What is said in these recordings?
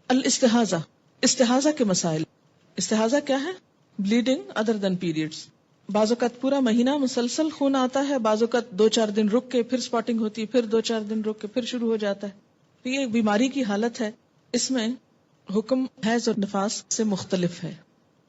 الاستحاضہ، استحاضہ کے مسائل. استحاضہ کیا ہے؟ بلیڈنگ ادر دین پیریڈز. بعض اوقات پورا مہینہ مسلسل خون آتا ہے، بعض اوقات 2-4 دن رک کے پھر سپاٹنگ ہوتی ہے، پھر 2-4 دن رک کے پھر شروع ہو جاتا ہے. تو یہ ایک بیماری کی حالت ہے. اس میں حکم حیض اور نفاس سے مختلف ہے.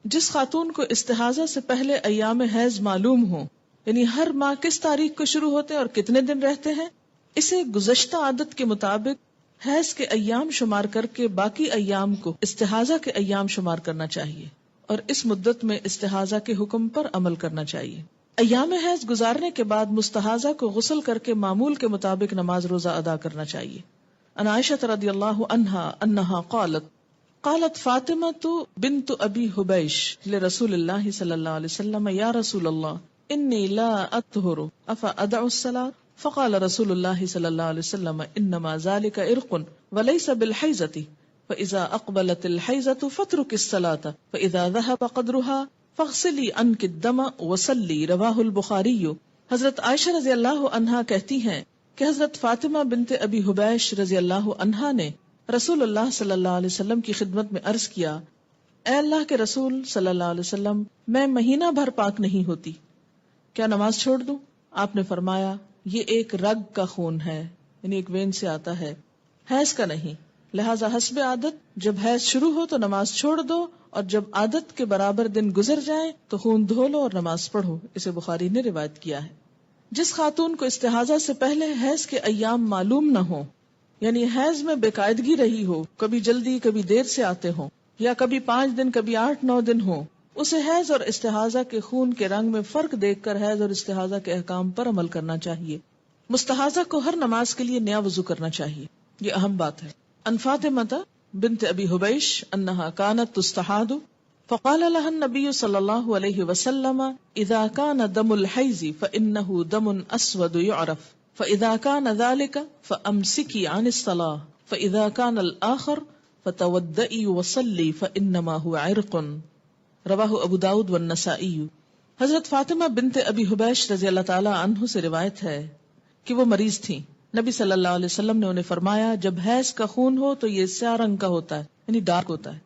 جس خاتون کو استحاضہ سے پہلے ایام حیض معلوم ہو، یعنی ہر ماہ کس تاریخ کو شروع ہوتے ہیں اور کتنے دن رہتے ہیں، اسے گزشتہ عادت کے مطابق حیض کے ایام شمار کر کے باقی ایام کو استحاضہ کے ایام شمار کرنا چاہیے اور اس مدت میں استحاضہ کے حکم پر عمل کرنا چاہیے. ایام حیض گزارنے کے بعد مستحاضہ کو غسل کر کے معمول کے مطابق نماز روزہ ادا کرنا چاہیے. عن عائشہ رضی اللہ عنہا انہا قالت فاطمہ بنت ابی حبیش لرسول اللہ صلی اللہ علیہ وسلم یا رسول اللہ انی لا اطہر افادع الصلاۃ فقال رسول اللہ صلی اللہ علیہ وسلم انما ذلك عرق وليس بالحیضۃ فاذا اقبلت الحیضۃ فاترک الصلاۃ فاذا ذهب قدرها فاغسلی عنک الدم وصلی. رواہ البخاری. حضرت عائشہ رضی اللہ عنہا کہتی ہیں کہ حضرت فاطمہ بنت ابی حبیش رضی اللہ عنہا نے رسول اللہ صلی اللہ علیہ وسلم کی خدمت میں عرض کیا، اے اللہ کے رسول صلی اللہ علیہ وسلم، میں مہینہ بھر پاک نہیں ہوتی، کیا نماز چھوڑ دوں؟ آپ نے فرمایا یہ ایک رگ کا خون ہے، یعنی ایک وین سے آتا ہے، حیض کا نہیں. لہذا حسب عادت جب حیض شروع ہو تو نماز چھوڑ دو، اور جب عادت کے برابر دن گزر جائیں تو خون دھو لو اور نماز پڑھو. اسے بخاری نے روایت کیا ہے. جس خاتون کو استحاضہ سے پہلے حیض کے ایام معلوم نہ ہو، یعنی حیض میں بے قاعدگی رہی ہو، کبھی جلدی کبھی دیر سے آتے ہوں، یا کبھی 5 دن کبھی 8-9 دن ہو، اسے حیض اور استحاضہ کے خون کے رنگ میں فرق دیکھ کر حیض اور استحاضہ کے احکام پر عمل کرنا چاہیے. مستحاضہ کو ہر نماز کے لیے نیا وضو کرنا چاہیے، یہ اہم بات ہے. ان فاطمہ بنت ابی حبیش انہا کانت تستحاض فقال لها النبی صلی اللہ علیہ وسلم اذا كان دم الحیض فانه دم اسود يعرف فاذا كان ذلك فامسکی عن الصلاة فاذا كان الاخر فتودئی وصلی فانما هو عرق. رواہ ابو داود والنسائی. حضرت فاطمہ بنت ابی حبیش رضی اللہ تعالی عنہ سے روایت ہے کہ وہ مریض تھیں. نبی صلی اللہ علیہ وسلم نے انہیں فرمایا جب حیض کا خون ہو تو یہ سیاہ رنگ کا ہوتا ہے، یعنی ڈارک ہوتا ہے،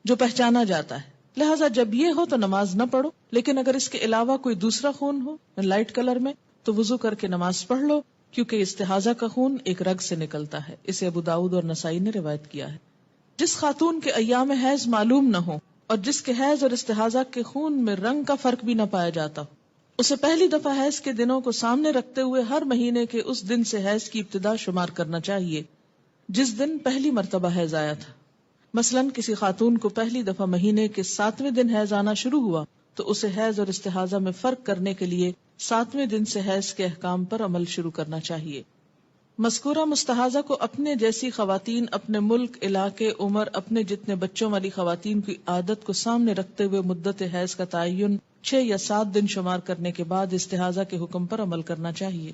جو پہچانا جاتا ہے. لہٰذا جب یہ ہو تو نماز نہ پڑھو، لیکن اگر اس کے علاوہ کوئی دوسرا خون ہو لائٹ کلر میں تو وضو کر کے نماز پڑھ لو، کیونکہ استحاضہ کا خون ایک رگ سے نکلتا ہے. اسے ابو داؤد اور نسائی نے روایت کیا ہے. جس خاتون کے ایام حیض معلوم نہ ہو اور جس کے حیض اور استحاضہ کے خون میں رنگ کا فرق بھی نہ پایا جاتا، اسے پہلی دفعہ حیض کے دنوں کو سامنے رکھتے ہوئے ہر مہینے کے اس دن سے حیض کی ابتدا شمار کرنا چاہیے جس دن پہلی مرتبہ حیض آیا تھا. مثلاً کسی خاتون کو پہلی دفعہ مہینے کے 7ویں دن حیض آنا شروع ہوا تو اسے حیض اور استحاضہ میں فرق کرنے کے لیے 7ویں دن سے حیض کے احکام پر عمل شروع کرنا چاہیے. مذکورہ مستحاضہ کو اپنے جیسی خواتین، اپنے ملک، علاقے، عمر، اپنے جتنے بچوں والی خواتین کی عادت کو سامنے رکھتے ہوئے مدت حیض کا تعین 6 یا 7 دن شمار کرنے کے بعد استحاضہ کے حکم پر عمل کرنا چاہیے.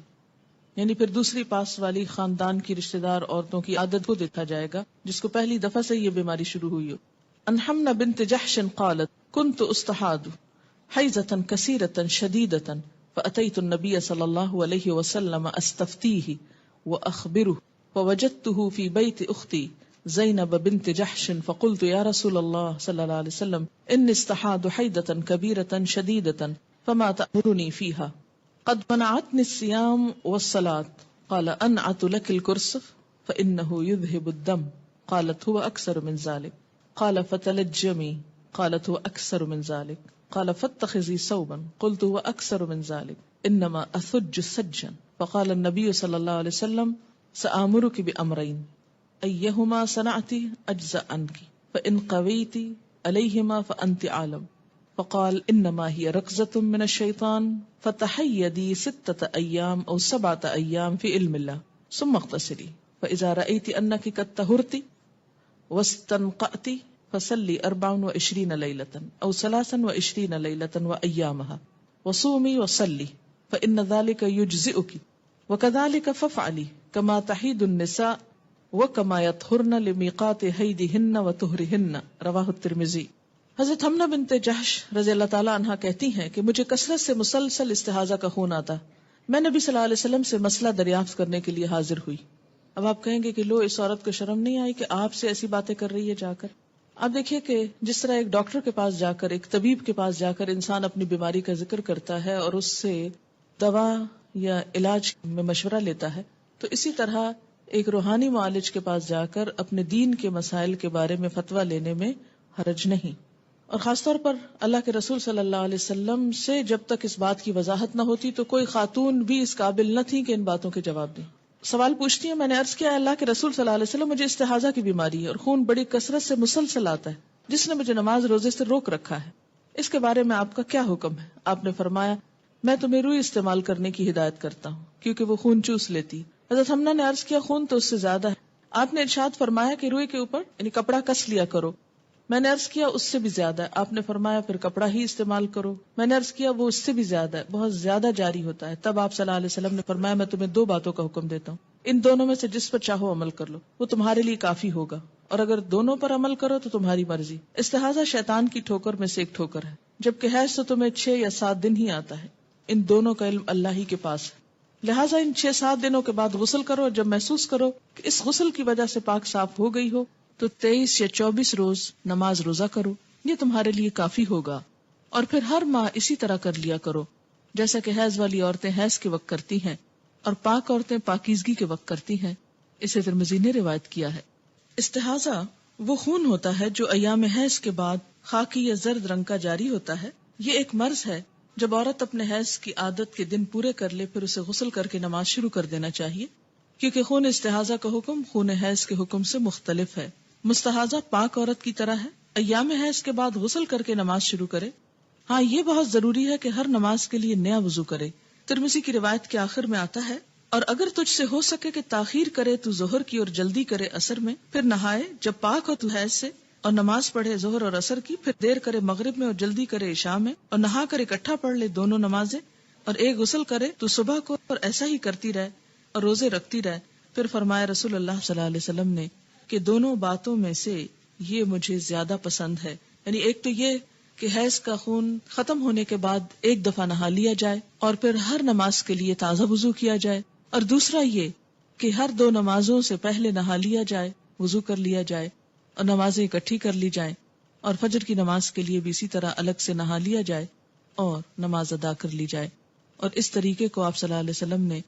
یعنی پھر دوسری پاس والی خاندان کی رشتہ دار عورتوں کی عادت کو دیکھا جائے گا جس کو پہلی دفعہ سے یہ بیماری شروع ہوئی ہو. ان حمنہ بنت جحش قالت كنت استحاض حیضة كثيرة شديدة فأتيت النبي صلى الله عليه وسلم استفتيه وأخبره فوجدته في بيت أختي زينب بنت جحش فقلت يا رسول الله صلى الله عليه وسلم إني استحاض حيضة كبيرة شديدة فما تأمرني فيها قد منعتني الصيام والصلاة قال أنعت لك الكرسف فإنه يذهب الدم قالت هو أكثر من ذلك قال فتلجمي قالت هو أكثر من ذلك قال فاتخذي ثوبا قلت هو أكثر من ذلك إنما أثج سجا فقال النبي صلى الله عليه وسلم سآمرك بأمرين أيهما صنعت أجزأ عنك فإن قويت عليهما فأنت عالم فقال إنما هي ركزة من الشيطان فتحيدي 6 أيام أو 7 أيام في علم الله ثم اغتسلي فإذا رأيت أنك قد طهرت واستنقأت فصلي 24 ليلة أو 23 ليلة وأيامها وصومي وصلي فإن ذلك يجزئك وكذلك فافعلي كما تحيد النساء وكما يطهرن لميقات حيضهن وطهرهن. رواہ الترمذی. حضرت حمنہ بنت جحش رضی اللہ تعالی عنہا کہتی ہیں کہ مجھے کثرت سے مسلسل استحاضہ کا خون آتا. میں نبی صلی اللہ علیہ وسلم سے مسئلہ دریافت کرنے کے لیے حاضر ہوئی. اب آپ کہیں گے کہ لو اس عورت کو شرم نہیں آئی کہ آپ سے ایسی باتیں کر رہی ہے جا کر. آپ دیکھیے کہ جس طرح ایک ڈاکٹر کے پاس جا کر، ایک طبیب کے پاس جا کر انسان اپنی بیماری کا ذکر کرتا ہے اور اس سے دوا یا علاج میں مشورہ لیتا ہے، تو اسی طرح ایک روحانی معالج کے پاس جا کر اپنے دین کے مسائل کے بارے میں فتویٰ لینے میں حرج نہیں. اور خاص طور پر اللہ کے رسول صلی اللہ علیہ وسلم سے جب تک اس بات کی وضاحت نہ ہوتی تو کوئی خاتون بھی اس قابل نہ تھی کہ ان باتوں کے جواب دیں. سوال پوچھتی ہے، میں نے عرض کیا اللہ کے رسول صلی اللہ علیہ وسلم مجھے استحاضہ کی بیماری ہے اور خون بڑی کثرت سے مسلسل آتا ہے جس نے مجھے نماز روزے سے روک رکھا ہے، اس کے بارے میں آپ کا کیا حکم ہے؟ آپ نے فرمایا میں تمہیں روئی استعمال کرنے کی ہدایت کرتا ہوں کیونکہ وہ خون چوس لیتی. حضرت حمنہ نے عرض کیا خون تو اس سے زیادہ ہے. آپ نے ارشاد فرمایا کہ روئی کے اوپر یعنی کپڑا کس لیا کرو. میں نے عرض کیا اس سے بھی زیادہ ہے. آپ نے فرمایا پھر کپڑا ہی استعمال کرو. میں نے عرض کیا وہ اس سے بھی زیادہ ہے، بہت زیادہ جاری ہوتا ہے. تب آپ صلی اللہ علیہ وسلم نے فرمایا میں تمہیں 2 باتوں کا حکم دیتا ہوں، ان دونوں میں سے جس پر چاہو عمل کر لو، وہ تمہارے لیے کافی ہوگا، اور اگر دونوں پر عمل کرو تو تمہاری مرضی. استحاضہ شیطان کی ٹھوکر میں سے ایک ٹھوکر ہے، جبکہ حیض تو تمہیں 6 یا 7 دن ہی آتا ہے. ان دونوں کا علم اللہ ہی کے پاس ہے، لہٰذا ان 6-7 دنوں کے بعد غسل کرو. جب محسوس کرو کہ اس غسل کی وجہ سے پاک صاف ہو گئی ہو تو 23 یا 24 روز نماز روزہ کرو، یہ تمہارے لیے کافی ہوگا. اور پھر ہر ماہ اسی طرح کر لیا کرو جیسا کہ حیض والی عورتیں حیض کے وقت کرتی ہیں اور پاک عورتیں پاکیزگی کے وقت کرتی ہیں. اسے ترمذی نے روایت کیا ہے. استحاضہ وہ خون ہوتا ہے جو ایام حیض کے بعد خاکی یا زرد رنگ کا جاری ہوتا ہے. یہ ایک مرض ہے. جب عورت اپنے حیض کی عادت کے دن پورے کر لے پھر اسے غسل کر کے نماز شروع کر دینا چاہیے، کیونکہ خون استحاضہ کا حکم خون حیض کے حکم سے مختلف ہے. مستحاضہ پاک عورت کی طرح ہے، ایام حیض کے بعد غسل کر کے نماز شروع کرے. ہاں یہ بہت ضروری ہے کہ ہر نماز کے لیے نیا وضو کرے. ترمذی کی روایت کے آخر میں آتا ہے اور اگر تجھ سے ہو سکے کہ تاخیر کرے تو ظہر کی اور جلدی کرے عصر میں، پھر نہائے جب پاک ہو تو حیض سے اور نماز پڑھے ظہر اور عصر کی، پھر دیر کرے مغرب میں اور جلدی کرے عشاء میں، اور نہا کر اکٹھا پڑھ لے دونوں نمازیں، اور ایک غسل کرے تو صبح کو، اور ایسا ہی کرتی رہے اور روزے رکھتی رہے. پھر فرمایا رسول اللہ صلی اللہ علیہ وسلم نے کہ دونوں باتوں میں سے یہ مجھے زیادہ پسند ہے. یعنی ایک تو یہ کہ حیض کا خون ختم ہونے کے بعد ایک دفعہ نہا لیا جائے اور پھر ہر نماز کے لیے تازہ وضو کیا جائے، اور دوسرا یہ کہ ہر 2 نمازوں سے پہلے نہا لیا جائے، وضو کر لیا جائے اور نمازیں اکٹھی کر لی جائیں، اور فجر کی نماز کے لیے بھی اسی طرح الگ سے نہا لیا جائے اور نماز ادا کر لی جائے. اور اس طریقے کو آپ صلی اللہ علیہ وسلم نے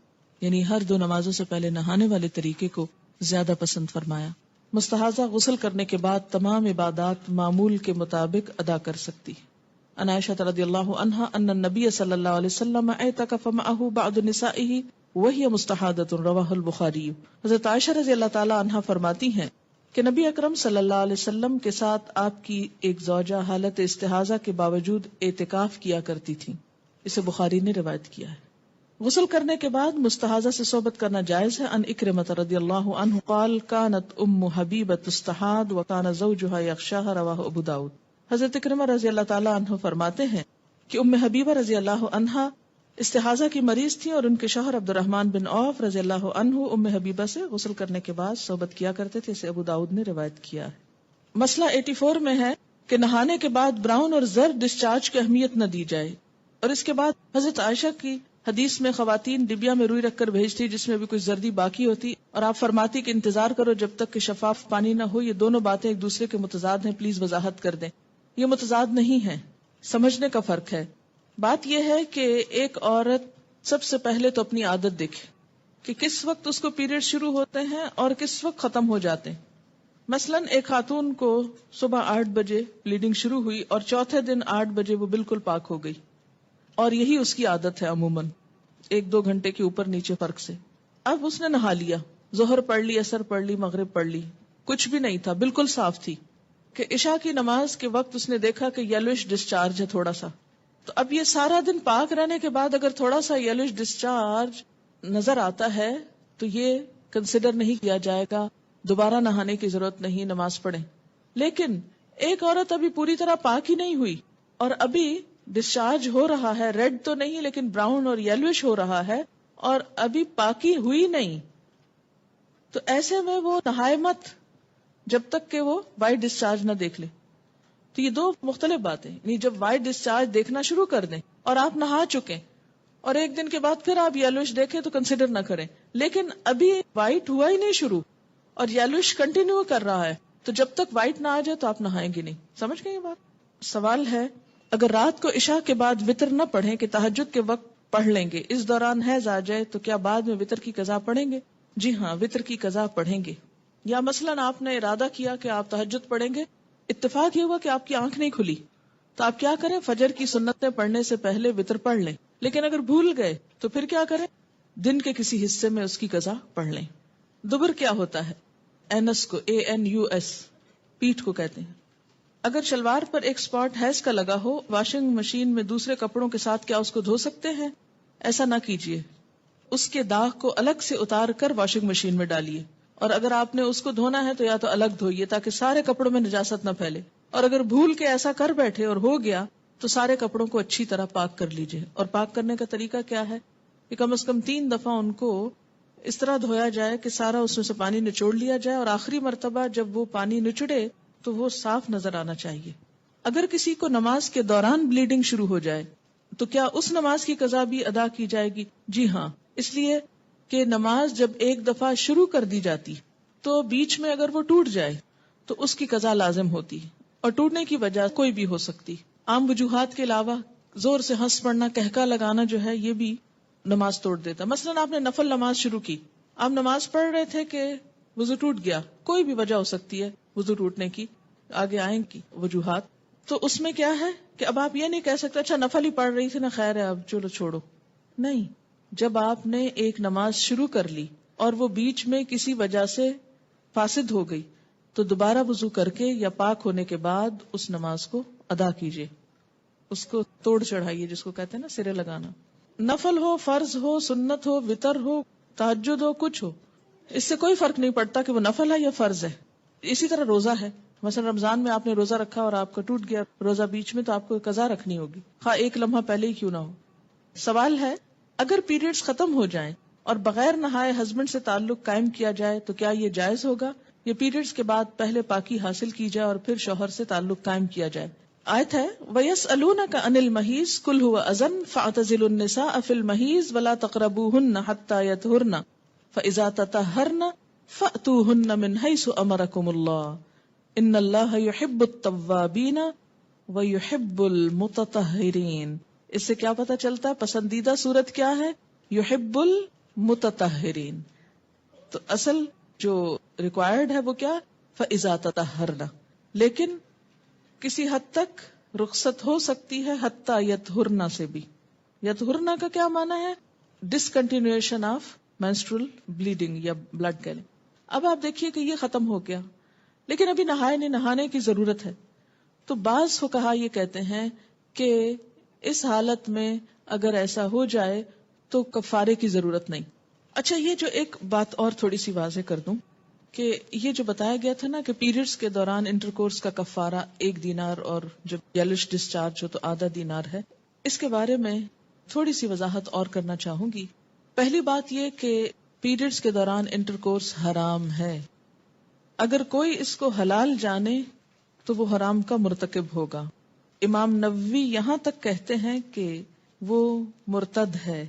یعنی ہر 2 نمازوں سے پہلے نہانے والے طریقے کو زیادہ پسند فرمایا. مستحاضہ غسل کرنے کے بعد تمام عبادات معمول کے مطابق ادا کر سکتی. عن عائشہ رضی اللہ عنہا ان النبی صلی اللہ علیہ وسلم اعتکف معه بعض نسائه وهي مستحاضۃ رواہ البخاری. حضرت عائشہ رضی اللہ تعالی عنہا فرماتی ہیں کہ نبی اکرم صلی اللہ علیہ وسلم کے ساتھ آپ کی ایک زوجہ حالت استحاضہ کے باوجود اعتکاف کیا کرتی تھی. اسے بخاری نے روایت کیا ہے. غسل کرنے کے بعد مستحاضہ سے صحبت کرنا جائز ہے. ان اکرمۃ رضی اللہ عنہ قال كانت ام حبیبۃ تستحاض وكان زوجها يخشاها رواہ ابو داؤد. حضرت اکرمہ رضی اللہ تعالی عنہ فرماتے ہیں کہ ام حبیبہ رضی اللہ عنہا استحاضہ کی مریض تھی اور ان کے شوہر عبد الرحمن بن عوف رضی اللہ عنہ ام حبیبہ سے غسل کرنے کے بعد صحبت کیا کرتے تھے. اسے ابو داؤد نے روایت کیا ہے. مسئلہ 84 میں ہے کہ نہانے کے بعد براؤن اور زرد ڈسچارج کی اہمیت نہ دی جائے. اور اس کے بعد حضرت عائشہ کی حدیث میں خواتین ڈبیا میں روئی رکھ کر بھیجتی جس میں بھی کچھ زردی باقی ہوتی، اور آپ فرماتی کہ انتظار کرو جب تک کہ شفاف پانی نہ ہو. یہ دونوں باتیں ایک دوسرے کے متضاد ہیں، پلیز وضاحت کر دیں. یہ متضاد نہیں ہیں، سمجھنے کا فرق ہے. بات یہ ہے کہ ایک عورت سب سے پہلے تو اپنی عادت دیکھے کہ کس وقت اس کو پیریڈ شروع ہوتے ہیں اور کس وقت ختم ہو جاتے ہیں. مثلاً ایک خاتون کو صبح 8 بجے بلیڈنگ شروع ہوئی اور چوتھے دن 8 بجے وہ بالکل پاک ہو گئی، اور یہی اس کی عادت ہے عموماً 1-2 گھنٹے کے اوپر نیچے فرق سے. اب اس نے نہا لیا، ظہر پڑھ لی، عصر پڑھ لی، مغرب پڑھ لی، کچھ بھی نہیں تھا، بالکل صاف تھی. کہ عشاء کی نماز کے وقت اس نے دیکھا کہ یلوش ڈسچارج ہے تھوڑا سا. تو اب یہ سارا دن پاک رہنے کے بعد اگر تھوڑا سا یلوش ڈسچارج نظر آتا ہے تو یہ کنسیڈر نہیں کیا جائے گا، دوبارہ نہانے کی ضرورت نہیں، نماز پڑھیں. لیکن ایک عورت ابھی پوری طرح پاک ہی نہیں ہوئی اور ابھی ڈسچارج ہو رہا ہے، ریڈ تو نہیں لیکن براؤن اور یلوش ہو رہا ہے، اور ابھی پاکی ہوئی نہیں، تو ایسے میں وہ نہائے مت جب تک کہ وہ وائٹ ڈسچارج نہ دیکھ لے. تو یہ 2 مختلف باتیں. یعنی جب وائٹ ڈسچارج دیکھنا شروع کر دیں اور آپ نہا چکے اور 1 دن کے بعد پھر آپ یلوش دیکھیں تو کنسیڈر نہ کریں. لیکن ابھی وائٹ ہوا ہی نہیں شروع اور یلوش کنٹینیو کر رہا ہے، تو جب تک وائٹ نہ آ جائے تو آپ نہائیں گے نہیں. سمجھ گئے یہ بات؟ سوال ہے اگر رات کو عشاء کے بعد وطر نہ پڑھیں کہ تہجد کے وقت پڑھ لیں گے، اس دوران حیض آ جائے تو کیا بعد میں وطر کی قضا پڑھیں گے؟ جی ہاں، وطر کی قضا پڑھیں گے. یا مثلاً آپ نے ارادہ کیا کہ آپ تہجد پڑھیں گے، اتفاق یہ ہوا کہ آپ کی آنکھ نہیں کھلی، تو آپ کیا کریں؟ فجر کی سنتیں پڑھنے سے پہلے وطر پڑھ لیں. لیکن اگر بھول گئے تو پھر کیا کریں؟ دن کے کسی حصے میں اس کی قضا پڑھ لیں. دبر کیا ہوتا ہے؟ اینس کو ANUS پیٹھ کو کہتے ہیں. اگر شلوار پر ایک سپاٹ حیض کا لگا ہو، واشنگ مشین میں دوسرے کپڑوں کے ساتھ کیا اس کو دھو سکتے ہیں؟ ایسا نہ کیجیے، اس کے داغ کو الگ سے اتار کر واشنگ مشین میں ڈالیے، اور اگر آپ نے اس کو دھونا ہے تو یا تو الگ دھوئیے تاکہ سارے کپڑوں میں نجاست نہ پھیلے، اور اگر بھول کے ایسا کر بیٹھے اور ہو گیا تو سارے کپڑوں کو اچھی طرح پاک کر لیجیے. اور پاک کرنے کا طریقہ کیا ہے کہ کم از کم 3 دفعہ ان کو اس طرح دھویا جائے کہ سارا اس میں سے پانی نچوڑ لیا جائے، اور آخری مرتبہ جب وہ پانی نچڑے تو وہ صاف نظر آنا چاہیے. اگر کسی کو نماز کے دوران بلیڈنگ شروع ہو جائے تو کیا اس نماز کی قضا بھی ادا کی جائے گی؟ جی ہاں، اس لیے کہ نماز جب ایک دفعہ شروع کر دی جاتی تو بیچ میں اگر وہ ٹوٹ جائے تو اس کی قضا لازم ہوتی، اور ٹوٹنے کی وجہ کوئی بھی ہو سکتی. عام وجوہات کے علاوہ زور سے ہنس پڑنا، کہکا لگانا جو ہے یہ بھی نماز توڑ دیتا. مثلاً آپ نے نفل نماز شروع کی، آپ نماز پڑھ رہے تھے کہ وضو ٹوٹ گیا، کوئی بھی وجہ ہو سکتی ہے وضو ٹوٹنے کی، آگے آئیں کی وجوہات. تو اس میں کیا ہے کہ اب آپ یہ نہیں کہہ سکتے اچھا نفل ہی پڑھ رہی تھی نا، خیر ہے اب چلو چھوڑو. نہیں، جب آپ نے ایک نماز شروع کر لی اور وہ بیچ میں کسی وجہ سے فاسد ہو گئی تو دوبارہ وضو کر کے یا پاک ہونے کے بعد اس نماز کو ادا کیجیے، اس کو توڑ چڑھائیے، جس کو کہتے ہیں نا سرے لگانا. نفل ہو، فرض ہو، سنت ہو، وتر ہو، تہجد ہو، کچھ ہو، اس سے کوئی فرق نہیں پڑتا کہ وہ نفل ہے یا فرض ہے. اسی طرح روزہ ہے، مثلا رمضان میں آپ نے روزہ رکھا اور آپ کا ٹوٹ گیا روزہ بیچ میں، تو آپ کو قضا رکھنی ہوگی، خواہ ایک لمحہ پہلے ہی کیوں نہ ہو. سوال ہے اگر پیریڈز ختم ہو جائیں اور بغیر نہائے ہسبینڈ سے تعلق قائم کیا جائے تو کیا یہ جائز ہوگا؟ یہ پیریڈز کے بعد پہلے پاکی حاصل کی جائے اور پھر شوہر سے تعلق قائم کیا جائے. آیت ہے وَيَسْأَلُونَكَ عَنِ الْمَحِيضِ قُلْ هُوَ أَذًى فَاعْتَزِلُوا النِّسَاءَ فِي الْمَحِيضِ وَلَا تَقْرَبُوهُنَّ حَتَّى يَطْهُرْنَ فَإِذَا تَطَهَّرْنَ فَأْتُوهُنَّ مِنْ حَيْثُ أَمَرَكُمُ اللَّهُ إِنَّ اللَّهَ يُحِبُّ التَّوَّابِينَ وَيُحِبُّ الْمُتَطَهِّرِينَ. اس سے کیا پتا چلتا ہے پسندیدہ صورت کیا ہے؟ یحب المتطہرین. تو اصل جو ریکوائرڈ ہے وہ کیا؟ فَإِذَا تَطَهَّرْنَ. لیکن کسی حد تک رخصت ہو سکتی ہے حتی یطہرنا سے بھی. یطہرنا کا کیا معنی ہے؟ ڈسکنٹینیویشن آف مینسٹرل بلیڈنگ یا بلڈ کہلیں. اب آپ دیکھیے کہ یہ ختم ہو گیا لیکن ابھی نہانے کی ضرورت ہے. تو بعض فقہا یہ کہتے ہیں کہ اس حالت میں اگر ایسا ہو جائے تو کفارے کی ضرورت نہیں. اچھا، یہ جو ایک بات اور تھوڑی سی واضح کر دوں کہ یہ جو بتایا گیا تھا نا کہ پیریڈز کے دوران انٹرکورس کا کفارہ 1 دینار اور جب یلش ڈسچارج ہو تو آدھا دینار ہے. اس کے بارے میں تھوڑی سی وضاحت اور کرنا چاہوں گی. پہلی بات یہ کہ پیریڈز کے دوران انٹرکورس حرام ہے. اگر کوئی اس کو حلال جانے تو وہ حرام کا مرتکب ہوگا. امام نووی یہاں تک کہتے ہیں کہ وہ مرتد ہے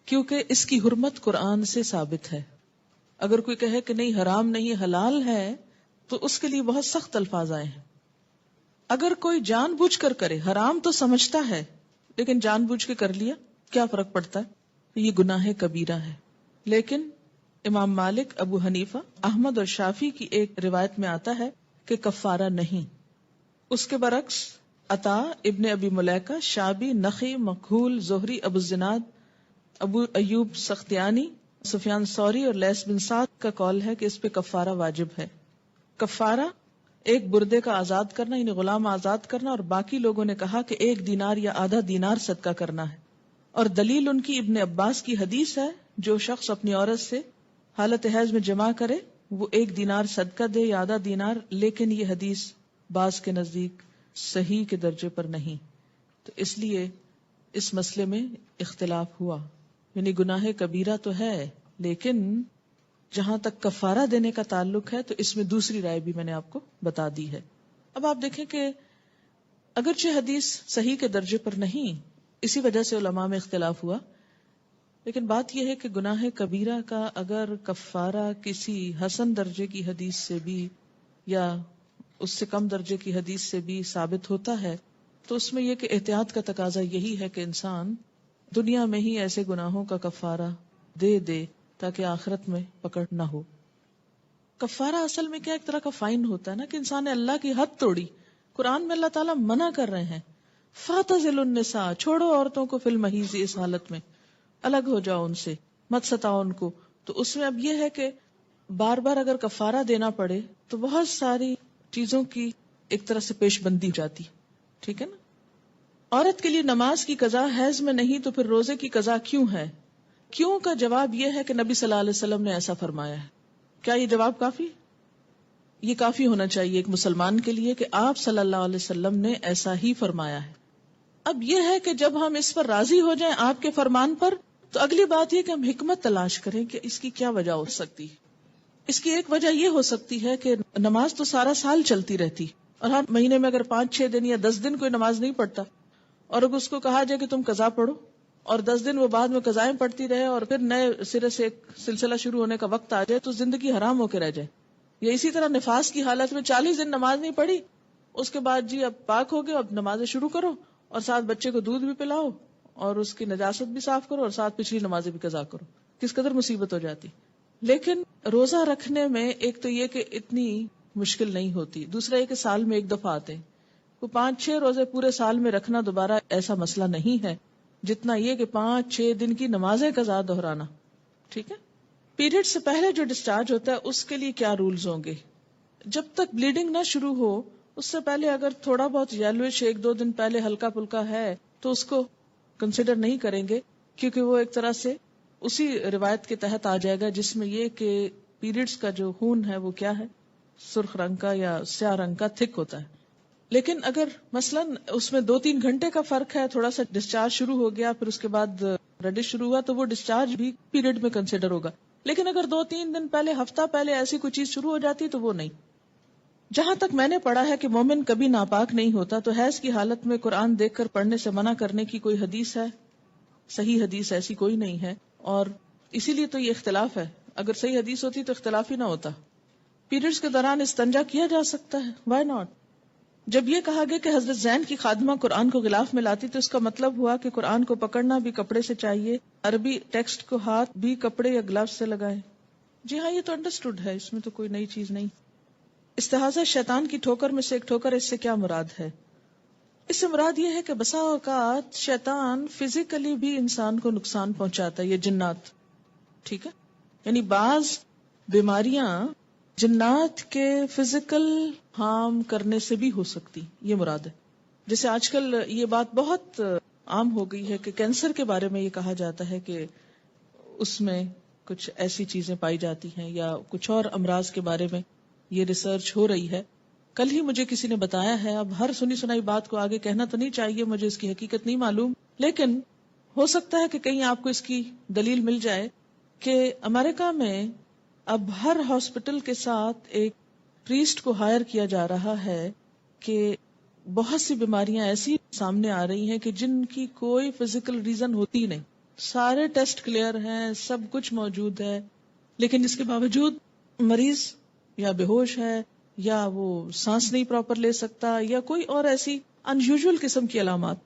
کیونکہ اس کی حرمت قرآن سے ثابت ہے. اگر کوئی کہے کہ نہیں حرام نہیں حلال ہے تو اس کے لیے بہت سخت الفاظ آئے ہیں. اگر کوئی جان بوجھ کر کرے، حرام تو سمجھتا ہے لیکن جان بوجھ کے کر لیا، کیا فرق پڑتا ہے؟ یہ گناہ کبیرہ ہے. لیکن امام مالک، ابو حنیفہ، احمد اور شافی کی ایک روایت میں آتا ہے کہ کفارہ نہیں. اس کے برعکس عطا، ابن ابی ملیکہ، شابی، نخی، مکحول، زہری، ابو الزناد، ابو ایوب سختیانی، سفیان ثوری اور لیث بن سعد کا قول ہے کہ اس پہ کفارہ واجب ہے. کفارہ ایک بردے کا آزاد کرنا یعنی غلام آزاد کرنا، اور باقی لوگوں نے کہا کہ 1 دینار یا آدھا دینار صدقہ کرنا ہے. اور دلیل ان کی ابن عباس کی حدیث ہے، جو شخص اپنی عورت سے حالت حیض میں جمع کرے وہ 1 دینار صدقہ دے یا آدھا دینار. لیکن یہ حدیث بعض کے نزدیک صحیح کے درجے پر نہیں، تو اس لیے اس مسئلے میں اختلاف ہوا. یعنی گناہ کبیرہ تو ہے لیکن جہاں تک کفارہ دینے کا تعلق ہے تو اس میں دوسری رائے بھی میں نے آپ کو بتا دی ہے. اب آپ دیکھیں کہ اگرچہ حدیث صحیح کے درجے پر نہیں، اسی وجہ سے علماء میں اختلاف ہوا. لیکن بات یہ ہے کہ گناہ کبیرہ کا اگر کفارہ کسی حسن درجے کی حدیث سے بھی یا اس سے کم درجے کی حدیث سے بھی ثابت ہوتا ہے تو اس میں یہ کہ احتیاط کا تقاضا یہی ہے کہ انسان دنیا میں ہی ایسے گناہوں کا کفارہ دے دے تاکہ آخرت میں پکڑ نہ ہو. کفارہ اصل میں کیا ایک طرح کا فائن ہوتا ہے نا کہ انسان نے اللہ کی حد توڑی. قرآن میں اللہ تعالیٰ منع کر رہے ہیں فَاعْتَزِلُوا النِّسَاءَ، چھوڑو عورتوں کو فی المحیض، اس حالت میں الگ ہو جاؤ ان سے، مت ستاؤ ان کو. تو اس میں اب یہ ہے کہ بار بار اگر کفارہ دینا پڑے تو بہت ساری چیزوں کی ایک طرح سے پیش بندی ہو جاتی. ٹھیک ہے نا. عورت کے لیے نماز کی قضا حیض میں نہیں تو پھر روزے کی قضا کیوں ہے؟ کیوں کا جواب یہ ہے کہ نبی صلی اللہ علیہ وسلم نے ایسا فرمایا ہے. کیا یہ جواب کافی؟ یہ کافی ہونا چاہیے ایک مسلمان کے لیے کہ آپ صلی اللہ علیہ وسلم نے ایسا ہی فرمایا ہے. اب یہ ہے کہ جب ہم اس پر راضی ہو جائیں آپ کے فرمان پر تو اگلی بات یہ کہ ہم حکمت تلاش کریں کہ اس کی کیا وجہ ہو سکتی. اس کی ایک وجہ یہ ہو سکتی ہے کہ نماز تو سارا سال چلتی رہتی اور ہر مہینے میں اگر 5-6 دن یا 10 دن کوئی نماز نہیں پڑھتا اور اگر اس کو کہا جائے کہ تم قضا پڑھو اور 10 دن وہ بعد میں قضائیں پڑھتی رہے اور پھر نئے سرے سے ایک سلسلہ شروع ہونے کا وقت آ جائے تو زندگی حرام ہو کے رہ جائے. یا اسی طرح نفاس کی حالت میں 40 دن نماز نہیں پڑھی، اس کے بعد جی اب پاک ہو گئے، اب نمازیں شروع کرو اور ساتھ بچے کو دودھ بھی پلاؤ اور اس کی نجاست بھی صاف کرو اور ساتھ پچھلی نمازیں بھی قضا کرو. کس قدر مصیبت ہو جاتی. لیکن روزہ رکھنے میں ایک تو یہ کہ اتنی مشکل نہیں ہوتی، دوسرا یہ کہ سال میں ایک دفعہ آتے ہیں. وہ 5-6 روزے پورے سال میں رکھنا دوبارہ ایسا مسئلہ نہیں ہے جتنا یہ کہ 5-6 دن کی نمازیں قضا دہرانا. ٹھیک ہے. پیریڈ سے پہلے جو ڈسچارج ہوتا ہے اس کے لیے کیا رولز ہوں گے؟ جب تک بلیڈنگ نہ شروع ہو اس سے پہلے اگر تھوڑا بہت یلوش 1-2 دن پہلے ہلکا پھلکا ہے تو اس کو کنسیڈر نہیں کریں گے کیونکہ وہ ایک طرح سے اسی روایت کے تحت آ جائے گا جس میں یہ کہ پیریڈز کا جو خون ہے وہ کیا ہے، سرخ رنگ کا یا سیاہ رنگ کا تھک ہوتا ہے. لیکن اگر مثلاً اس میں 2-3 گھنٹے کا فرق ہے، تھوڑا سا ڈسچارج شروع ہو گیا پھر اس کے بعد ریڈش شروع ہوا تو وہ ڈسچارج بھی پیریڈ میں کنسیڈر ہوگا. لیکن اگر 2-3 دن پہلے، ہفتہ پہلے ایسی کوئی چیز شروع ہو جاتی تو وہ نہیں. جہاں تک میں نے پڑھا ہے کہ مومن کبھی ناپاک نہیں ہوتا تو حیض کی حالت میں قرآن دیکھ کر پڑھنے سے منع کرنے کی کوئی حدیث ہے؟ صحیح حدیث ایسی کوئی نہیں ہے اور اسی لیے تو یہ اختلاف ہے. اگر صحیح حدیث ہوتی تو اختلاف ہی نہ ہوتا. پیریڈز کے دوران استنجا کیا جا سکتا ہے، وائی ناٹ. جب یہ کہا گیا کہ حضرت زین کی خادمہ قرآن کو غلاف میں لاتی تو اس کا مطلب ہوا کہ قرآن کو پکڑنا بھی کپڑے سے چاہیے، عربی ٹیکسٹ کو ہاتھ بھی کپڑے یا گلوز سے لگائے. جی ہاں، یہ تو انڈرسٹوڈ ہے، اس میں تو کوئی نئی چیز نہیں. استحاضہ شیطان کی ٹھوکر میں سے ایک ٹھوکر، اس سے کیا مراد ہے؟ اس سے مراد یہ ہے کہ بسا اوقات شیطان فزیکلی بھی انسان کو نقصان پہنچاتا ہے، یہ جنات. ٹھیک ہے. یعنی بعض بیماریاں جنات کے فزیکل ہارم کرنے سے بھی ہو سکتی، یہ مراد ہے. جیسے آج کل یہ بات بہت عام ہو گئی ہے کہ کینسر کے بارے میں یہ کہا جاتا ہے کہ اس میں کچھ ایسی چیزیں پائی جاتی ہیں یا کچھ اور امراض کے بارے میں یہ ریسرچ ہو رہی ہے. کل ہی مجھے کسی نے بتایا ہے. اب ہر سنی سنائی بات کو آگے کہنا تو نہیں چاہیے، مجھے اس کی حقیقت نہیں معلوم، لیکن ہو سکتا ہے کہ کہیں آپ کو اس کی دلیل مل جائے کہ امریکہ میں اب ہر ہاسپٹل کے ساتھ ایک پریسٹ کو ہائر کیا جا رہا ہے کہ بہت سی بیماریاں ایسی سامنے آ رہی ہیں کہ جن کی کوئی فزیکل ریزن ہوتی نہیں. سارے ٹیسٹ کلیئر ہیں، سب کچھ موجود ہے، لیکن اس کے باوجود مریض یا بے ہوش ہے یا وہ سانس نہیں پراپر لے سکتا یا کوئی اور ایسی انیوژل قسم کی علامات.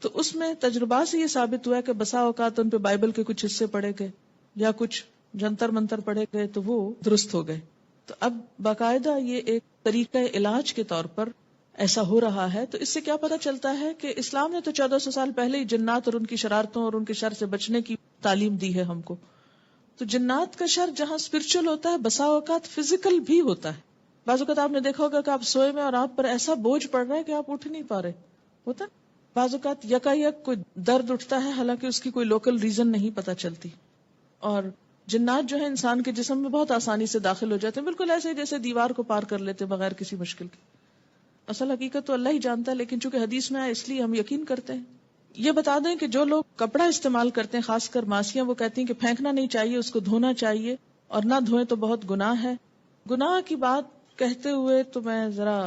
تو اس میں تجربات سے یہ ثابت ہوا ہے کہ بسا اوقات ان پہ بائبل کے کچھ حصے پڑھے گئے یا کچھ جنتر منتر پڑھے گئے تو وہ درست ہو گئے. تو اب باقاعدہ یہ ایک طریقہ علاج کے طور پر ایسا ہو رہا ہے. تو اس سے کیا پتہ چلتا ہے کہ اسلام نے تو 1400 سال پہلے ہی جنات اور ان کی شرارتوں اور ان کے شر سے بچنے کی تعلیم دی ہے ہم کو. تو جنات کا شر جہاں اسپرچل ہوتا ہے بسا اوقات فزیکل بھی ہوتا ہے. بعض اوقات آپ نے دیکھا ہوگا کہ آپ سوئے میں اور آپ پر ایسا بوجھ پڑ رہا ہے کہ آپ اٹھ نہیں پا رہے ہوتا. بعض اوقات یکایک کوئی درد اٹھتا ہے حالانکہ اس کی کوئی لوکل ریزن نہیں پتہ چلتی. اور جنات جو ہے انسان کے جسم میں بہت آسانی سے داخل ہو جاتے ہیں، بالکل ایسے جیسے دیوار کو پار کر لیتے بغیر کسی مشکل کے. اصل حقیقت تو اللہ ہی جانتا ہے، لیکن چونکہ حدیث میں آیا اس لیے ہم یقین کرتے ہیں. یہ بتا دیں کہ جو لوگ کپڑا استعمال کرتے ہیں، خاص کر ماسیاں، وہ کہتی ہیں کہ پھینکنا نہیں چاہیے، اس کو دھونا چاہیے، اور نہ دھوئیں تو بہت گناہ ہے. گناہ کی بات کہتے ہوئے تو میں ذرا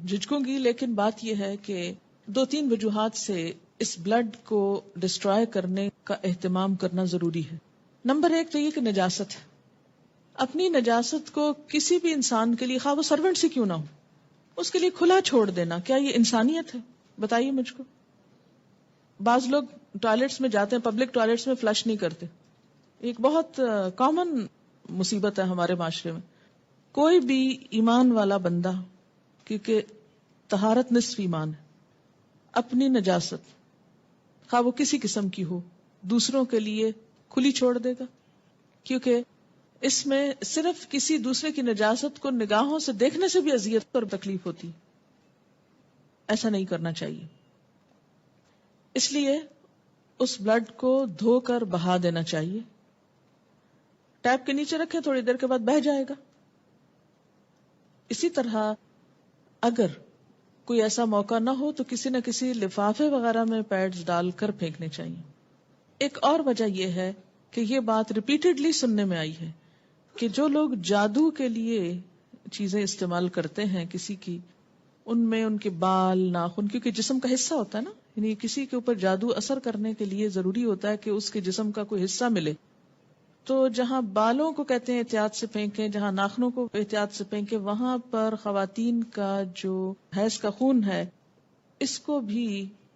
جھجکوں گی، لیکن بات یہ ہے کہ 2-3 وجوہات سے اس بلڈ کو ڈسٹرائے کرنے کا اہتمام کرنا ضروری ہے. نمبر 1 تو یہ کہ نجاست ہے. اپنی نجاست کو کسی بھی انسان کے لیے، خواہ وہ سرونٹ سے کیوں نہ ہو، اس کے لیے کھلا چھوڑ دینا، کیا یہ انسانیت ہے؟ بتائیے مجھ کو. بعض لوگ ٹوائلٹس میں جاتے ہیں، پبلک ٹوائلٹس میں فلش نہیں کرتے. ایک بہت کامن مصیبت ہے ہمارے معاشرے میں. کوئی بھی ایمان والا بندہ، کیونکہ طہارت نصف ایمان ہے، اپنی نجاست خواہ وہ کسی قسم کی ہو دوسروں کے لیے کھلی چھوڑ دے گا، کیونکہ اس میں صرف کسی دوسرے کی نجاست کو نگاہوں سے دیکھنے سے بھی اذیت اور تکلیف ہوتی. ایسا نہیں کرنا چاہیے. اس لیے اس بلڈ کو دھو کر بہا دینا چاہیے. ٹیپ کے نیچے رکھیں، تھوڑی دیر کے بعد بہہ جائے گا. اسی طرح اگر کوئی ایسا موقع نہ ہو تو کسی نہ کسی لفافے وغیرہ میں پیڈز ڈال کر پھینکنے چاہیے. ایک اور وجہ یہ ہے کہ یہ بات ریپیٹڈلی سننے میں آئی ہے کہ جو لوگ جادو کے لیے چیزیں استعمال کرتے ہیں کسی کی، ان میں ان کے بال، ناخن، کیونکہ جسم کا حصہ ہوتا ہے نا، یعنی کسی کے اوپر جادو اثر کرنے کے لیے ضروری ہوتا ہے کہ اس کے جسم کا کوئی حصہ ملے. تو جہاں بالوں کو کہتے ہیں احتیاط سے پھینکیں، جہاں ناخنوں کو احتیاط سے پھینکیں، وہاں پر خواتین کا جو حیض کا خون ہے اس کو بھی